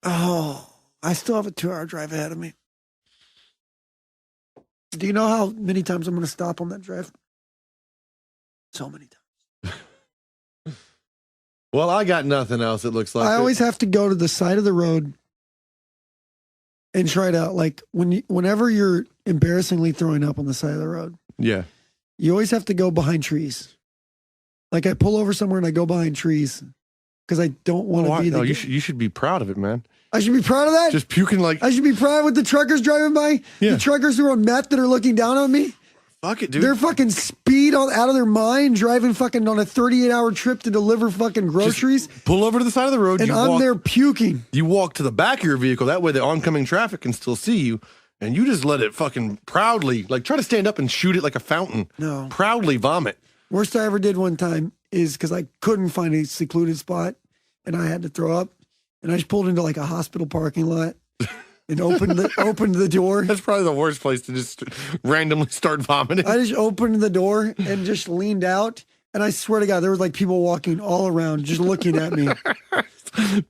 Oh, I still have a 2-hour drive ahead of me. Do you know how many times I'm going to stop on that drive? So many times. Well, I got nothing else, it looks like. I always have to go to the side of the road and try to, like, whenever you're embarrassingly throwing up on the side of the road. Yeah. You always have to go behind trees. Like, I pull over somewhere and I go behind trees because I don't want to be the... No, you should be proud of it, man. I should be proud of that? Just puking like... I should be proud with the truckers driving by? Yeah. The truckers who are on meth that are looking down on me? Fuck it, dude. They're fucking speed out of their mind, driving fucking on a 38-hour trip to deliver fucking groceries. Just pull over to the side of the road. And I'm there puking. You walk to the back of your vehicle. That way the oncoming traffic can still see you. And you just let it fucking proudly, like try to stand up and shoot it like a fountain. No. Proudly vomit. Worst I ever did one time is because I couldn't find a secluded spot and I had to throw up. And I just pulled into like a hospital parking lot. And opened the door. That's probably the worst place to just randomly start vomiting. I just opened the door and just leaned out. And I swear to God, there was like people walking all around just looking at me.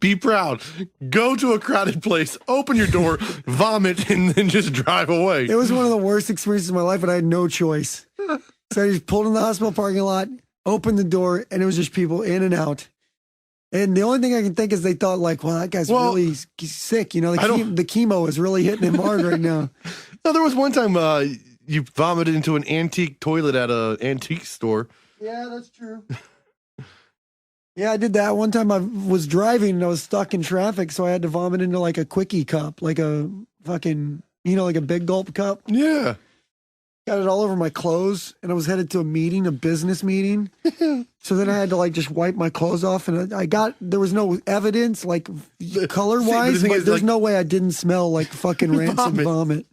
Be proud. Go to a crowded place, open your door, vomit, and then just drive away. It was one of the worst experiences of my life, and I had no choice. So I just pulled in the hospital parking lot, opened the door, and it was just people in and out. And the only thing I can think is they thought like, well, that guy's really sick. You know, the chemo is really hitting him hard right now. No, there was one time you vomited into an antique toilet at an antique store. Yeah, that's true. Yeah, I did that. One time I was driving and I was stuck in traffic, so I had to vomit into like a quickie cup, like a fucking, like a big gulp cup. Yeah. Got it all over my clothes, and I was headed to a business meeting. So then I had to like just wipe my clothes off, and there was no evidence like color wise, but there's no way I didn't smell like fucking rancid vomit.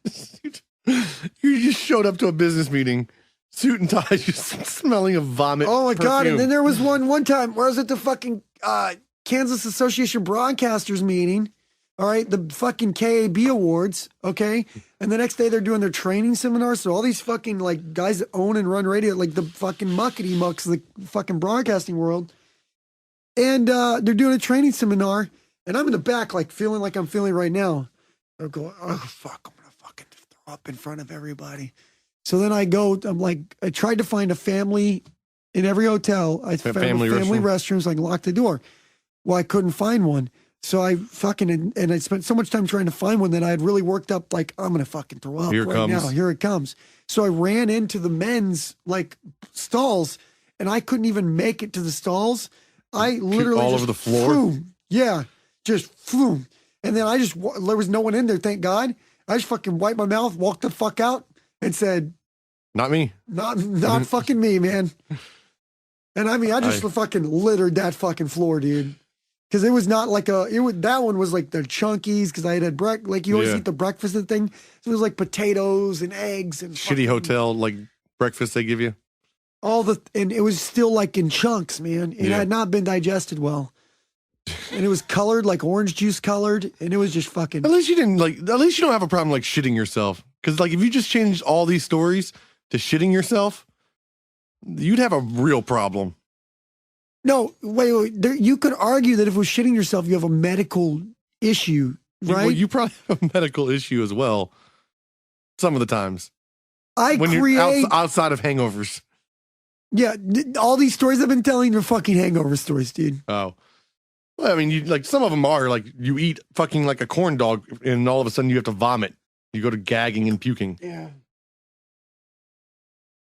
You just showed up to a business meeting, suit and tie, just smelling of vomit. Oh my God. perfume. And then there was one time where I was at the fucking Kansas Association Broadcasters meeting. All right, the fucking KAB Awards, okay? And the next day they're doing their training seminar. So all these fucking like guys that own and run radio, like the fucking muckety mucks of the fucking broadcasting world. And they're doing a training seminar. And I'm in the back like feeling like I'm feeling right now. I'm going, oh fuck, I'm gonna fucking throw up in front of everybody. So then I tried to find a family in every hotel. I found family restroom so I can lock the door. Well, I couldn't find one. So I fucking, and I spent so much time trying to find one that I had really worked up, like, I'm going to fucking throw up now. Here it comes. So I ran into the men's, like, stalls, and I couldn't even make it to the stalls. I literally all just over the floor? Flew. Yeah, just flew. And then there was no one in there, thank God. I just fucking wiped my mouth, walked the fuck out, and said, not me. Not fucking me, man. And I mean, I just fucking littered that fucking floor, dude. Because it was not like that one was like the chunkies, because I had breakfast, like you always eat the breakfast thing. So it was like potatoes and eggs and shitty hotel, like breakfast they give you. And it was still like in chunks, man. It had not been digested well. And it was colored, like orange juice colored, and it was just fucking. At least you don't have a problem like shitting yourself. Because like if you just changed all these stories to shitting yourself, you'd have a real problem. No, wait. You could argue that if it was shitting yourself, you have a medical issue, right? Well, you probably have a medical issue as well. Some of the times. You're outside of hangovers. Yeah, all these stories I've been telling are fucking hangover stories, dude. Oh. Well, I mean, some of them are like you eat fucking like a corn dog and all of a sudden you have to vomit. You go to gagging and puking. Yeah.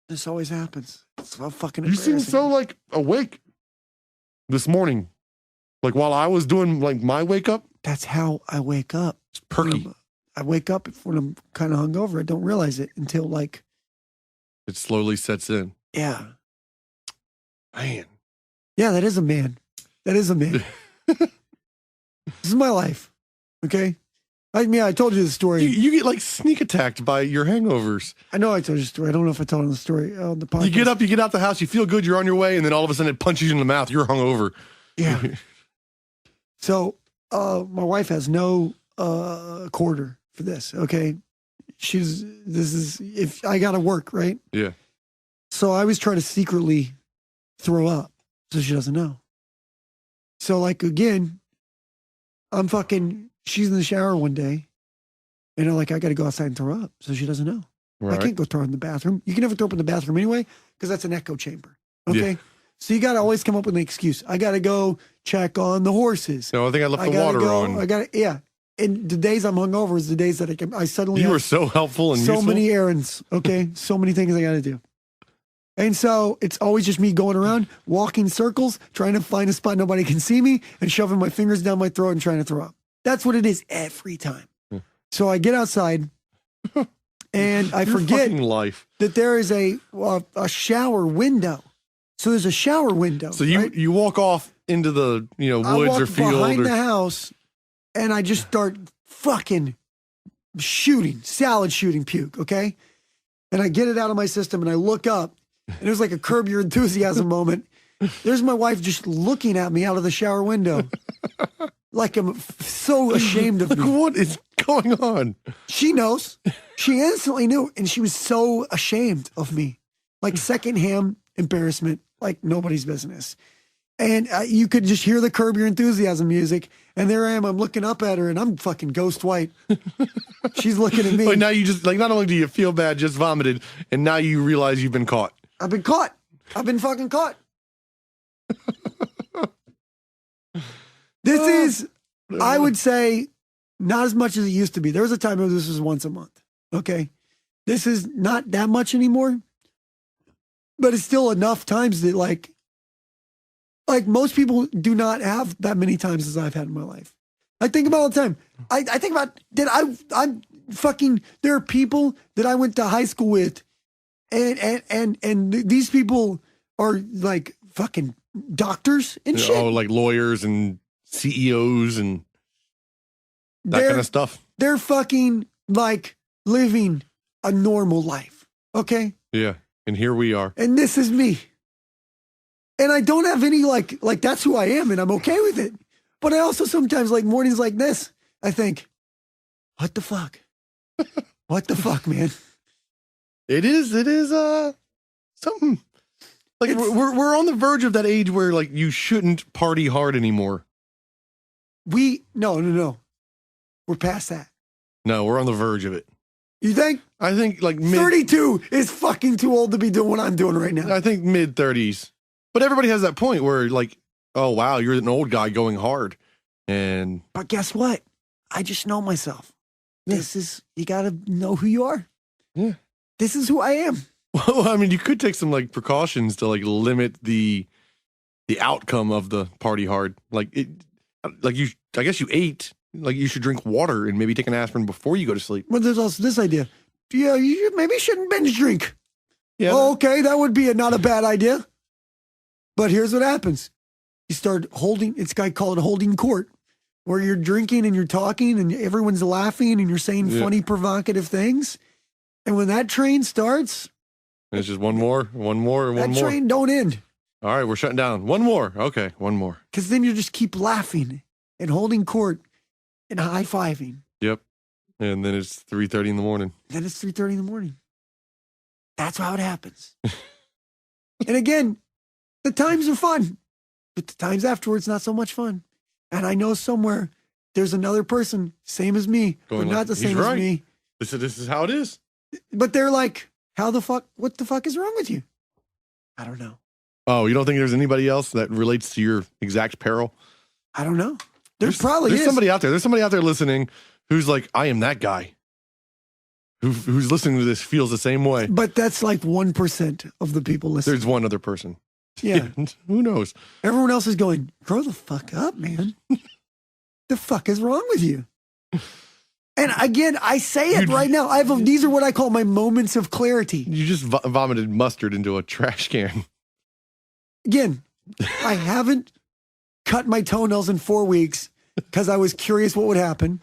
This always happens. It's so fucking You seem so like awake this morning. Like while I was doing like my wake up. That's how I wake up. It's perky. I wake up when I'm kind of hungover. I don't realize it until like. It slowly sets in. Yeah. Man. Yeah, that is a man. That is a man. This is my life. Okay? I told you the story. You get like sneak attacked by your hangovers. I know I told you the story. I don't know if I told the story on the podcast. You get up, you get out the house, you feel good, you're on your way, and then all of a sudden it punches you in the mouth. You're hungover. Yeah. So my wife has no quarter for this. Okay. If I got to work, right? Yeah. So I was trying to secretly throw up so she doesn't know. So like, again, I'm fucking she's in the shower one day, and I'm like, I got to go outside and throw up, so she doesn't know. Right. I can't go throw up in the bathroom. You can never throw up in the bathroom anyway, because that's an echo chamber. Okay. Yeah. So you got to always come up with an excuse. I got to go check on the horses. No, I think I left the gotta water go, on. I got to, yeah. And the days I'm hungover is the days that I suddenly You have were so helpful and so useful. many errands. Okay. So many things I got to do. And so it's always just me going around, walking circles, trying to find a spot nobody can see me, and shoving my fingers down my throat and trying to throw up. That's what it is every time. So I get outside, and I Your forget fucking life. that there is a shower window. So there's a shower window. So you right? you walk off into the I woods walk or field behind or the house, and I just start fucking salad shooting puke. Okay, and I get it out of my system, and I look up. And it was like a Curb Your Enthusiasm moment. There's my wife just looking at me out of the shower window. Like I'm so ashamed of like, me. what is going on? She knows. She instantly knew. And she was so ashamed of me. Like secondhand embarrassment, like nobody's business. And you could just hear the Curb Your Enthusiasm music. And there I am. I'm looking up at her and I'm fucking ghost white. She's looking at me. Like now you just not only do you feel bad, just vomited, and now you realize you've been caught. I've been caught. I've been fucking caught. This is, I would say, not as much as it used to be. There was a time where this was once a month. Okay. This is not that much anymore, but it's still enough times that like most people do not have that many times as I've had in my life. I think about all the time. I think about that I'm fucking, there are people that I went to high school with and these people are like fucking doctors and shit. Oh, like lawyers and CEOs and that kind of stuff. They're fucking like living a normal life. Okay. Yeah. And here we are. And this is me. And I don't have any like that's who I am and I'm okay with it. But I also sometimes like mornings like this, I think, what the fuck? What the fuck, man? It is something. Like we're on the verge of that age where like you shouldn't party hard anymore. No. We're past that. No, we're on the verge of it. You think? I think like 32 is fucking too old to be doing what I'm doing right now. I think mid 30s. But everybody has that point where like, oh wow, you're an old guy going hard. But guess what? I just know myself. Yeah. You gotta know who you are. Yeah. This is who I am. Well, I mean, you could take some like precautions to like limit the outcome of the party hard. I guess you ate. Like you should drink water and maybe take an aspirin before you go to sleep. But there's also this idea. Yeah, maybe shouldn't binge drink. Yeah. Oh, okay, that would be not a bad idea. But here's what happens. You start it's guy called holding court, where you're drinking and you're talking and everyone's laughing and you're saying funny, provocative things. And when that train starts, it's just one more. That train don't end. All right, we're shutting down. One more. Okay, one more. Because then you just keep laughing and holding court and high-fiving. Yep. And then it's 3:30 in the morning. Then it's 3:30 in the morning. That's how it happens. And again, the times are fun, but the times afterwards, not so much fun. And I know somewhere there's another person, same as me, but not the same as me. This is how it is. But they're like, what the fuck is wrong with you? I don't know. Oh, you don't think there's anybody else that relates to your exact peril? I don't know. There's somebody out there. There's somebody out there listening who's like, I am that guy. Who's listening to this feels the same way. But that's like 1% of the people listening. There's one other person. Yeah. Who knows? Everyone else is going, grow the fuck up, man. The fuck is wrong with you? And again, I say it right now. These are what I call my moments of clarity. You just vomited mustard into a trash can. Again, I haven't cut my toenails in 4 weeks because I was curious what would happen.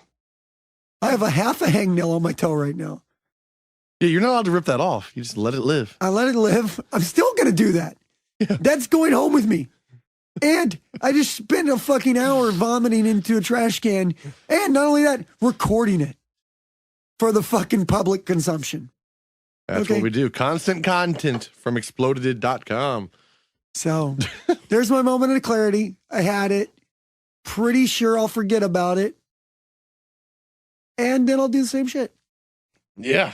I have half a hangnail on my toe right now. Yeah, you're not allowed to rip that off. You just let it live. I let it live. I'm still going to do that. Yeah. That's going home with me. And I just spent a fucking hour vomiting into a trash can. And not only that, recording it for the fucking public consumption. That's what we do. Constant content from exploded.com. So there's my moment of clarity. I had it. Pretty sure I'll forget about it. and then I'll do the same shit. Yeah.